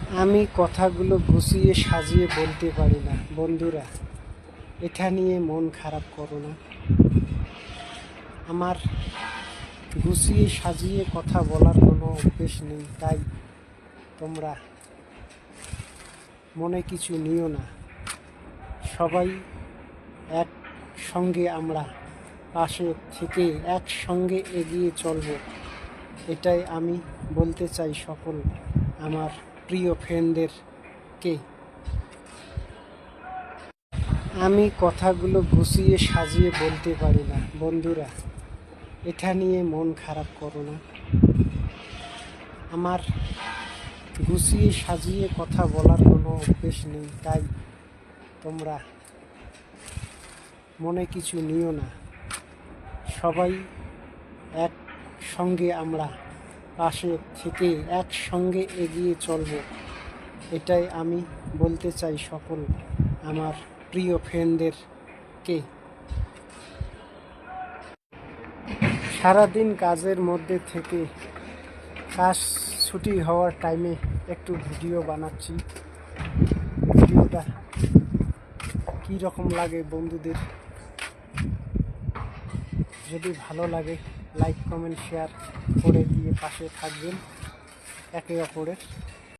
আমি কথাগুলো গুছিয়ে সাজিয়ে বলতে পারি না। বন্ধুরা, এটা নিয়ে মন খারাপ করো না। আমার গুছিয়ে সাজিয়ে কথা বলার কোনো অভ্যেস নেই, তাই তোমরা মনে কিছু নিও না। সবাই একসঙ্গে আমরা পাশে থেকে একসঙ্গে এগিয়ে চলব, এটাই আমি বলতে চাই সকল আমার প্রিয় ফ্রেন্ডদেরকে। আমি কথাগুলো গুছিয়ে সাজিয়ে বলতে পারি না। বন্ধুরা, এটা নিয়ে মন খারাপ করো না। আমার গুছিয়ে সাজিয়ে কথা বলার কোনো অভ্যেস নেই, তাই তোমরা মনে কিছু নিও না। সবাই একসঙ্গে আমরা পাশে থেকে একসঙ্গে এগিয়ে চলব, এটাই আমি বলতে চাই সকল আমার প্রিয় ফ্রেন্ডদেরকে। সারাদিন কাজের মধ্যে থেকে কাজ ছুটি হওয়ার টাইমে একটু ভিডিও বানাচ্ছি। ভিডিওটা কী রকম লাগে বন্ধুদের, যদি ভালো লাগে লাইক কমেন্ট শেয়ার করে দিয়ে পাশে থাকবেন একে অপরের।